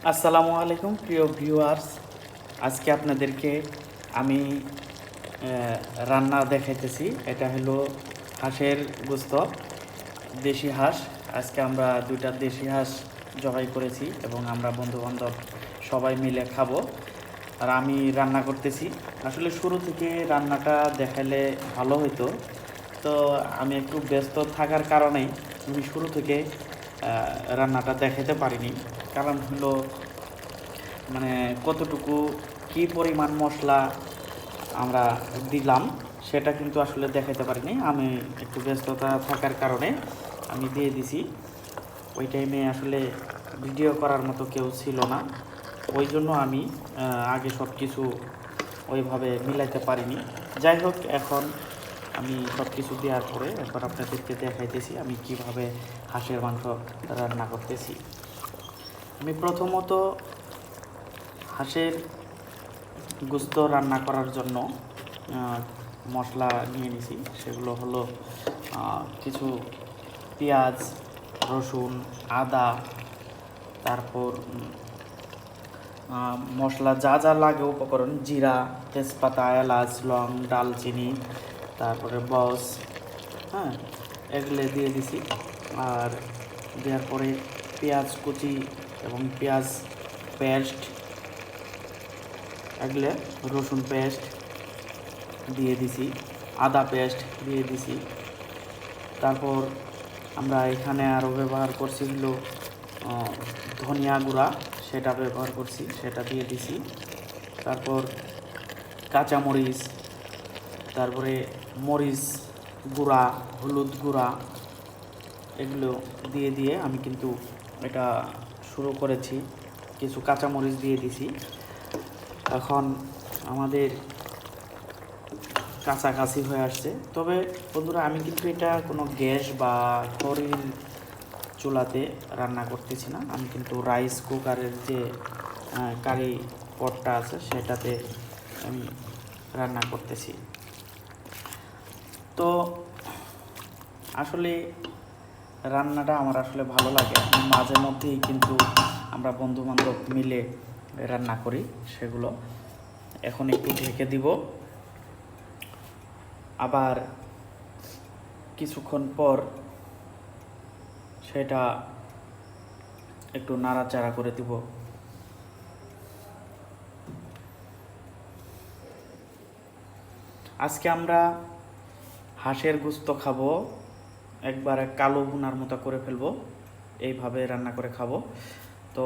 আসসালামু আলাইকুম প্রিয় ভিউয়ার্স। আজকে আপনাদেরকে আমি রান্না দেখাইতেছি। এটা হলো হাঁসের গোস্ত, দেশি হাঁস। আজকে আমরা দুইটা দেশি হাঁস জবাই করেছি এবং আমরা বন্ধুবান্ধব সবাই মিলে খাবো। আর আমি রান্না করতেছি। আসলে শুরু থেকে রান্নাটা দেখালে ভালো হতো, তো আমি একটু ব্যস্ত থাকার কারণে আমি শুরু থেকে রান্নাটা দেখাতে পারিনি। কারণ হলো মানে কতটুকু কী পরিমাণ মশলা আমরা দিলাম সেটা কিন্তু আসলে দেখাতে পারিনি। আমি একটু ব্যস্ততা থাকার কারণে আমি দিয়ে দিছি। ওই টাইমে আসলে ভিডিও করার মতো কেউ ছিল না, ওই জন্য আমি আগে সব কিছু ওইভাবে মিলাইতে পারিনি। যাই হোক, এখন আমি সব কিছু দেওয়ার পরে এবার আপনাদেরকে দেখাইতেছি আমি কিভাবে হাঁসের মাংস রান্না করতেছি। আমি প্রথমত হাঁসের গোস্ত রান্না করার জন্য মশলা নিয়ে নিছি। সেগুলো হলো কিছু পেঁয়াজ, রসুন, আদা, তারপর মশলা যা যা লাগে উপকরণ, জিরা, তেজপাতা, এলাচ, লং, ডালচিনি, তারপরে বস, হ্যাঁ, এগুলো দিয়ে দিছি। আর দেওয়ার পরে পেঁয়াজ কুচি এবং পেঁয়াজ পেস্ট, এগুলো রসুন পেস্ট দিয়ে দিছি, আদা পেস্ট দিয়ে দিছি। তারপর আমরা এখানে আরও ব্যবহার করছি হলো ধনিয়া গুঁড়া, সেটা ব্যবহার করছি, সেটা দিয়ে দিছি। তারপর কাঁচামরিচ, তারপরে মরিচ গুঁড়া, হলুদ গুঁড়া, এগুলো দিয়ে দিয়ে আমি কিন্তু এটা শুরু করেছি। কিছু কাঁচামরিচ দিয়ে দিছি। এখন আমাদের কাছাকাছি হয়ে আসছে। তবে বন্ধুরা, আমি কিন্তু এটা কোনো গ্যাস বা খড়ির চুলাতে রান্না করতেছি না। আমি কিন্তু রাইস কুকারের যে কারি পটটা আছে সেটাতে আমি রান্না করতেছি। তো আসলে রান্নাটা আমার আসলে ভালো লাগে। মাঝে মধ্যেই কিন্তু আমরা বন্ধুবান্ধব মিলে রান্না করি সেগুলো। এখন একটু ঢেকে দিব, আবার কিছুক্ষণ পর সেটা একটু নাড়াচাড়া করে দিব। আজকে আমরা হাঁসের গোস্ত খাবো, একবারে কালো ভুনার মতো করে ফেলবো, এইভাবে রান্না করে খাবো। তো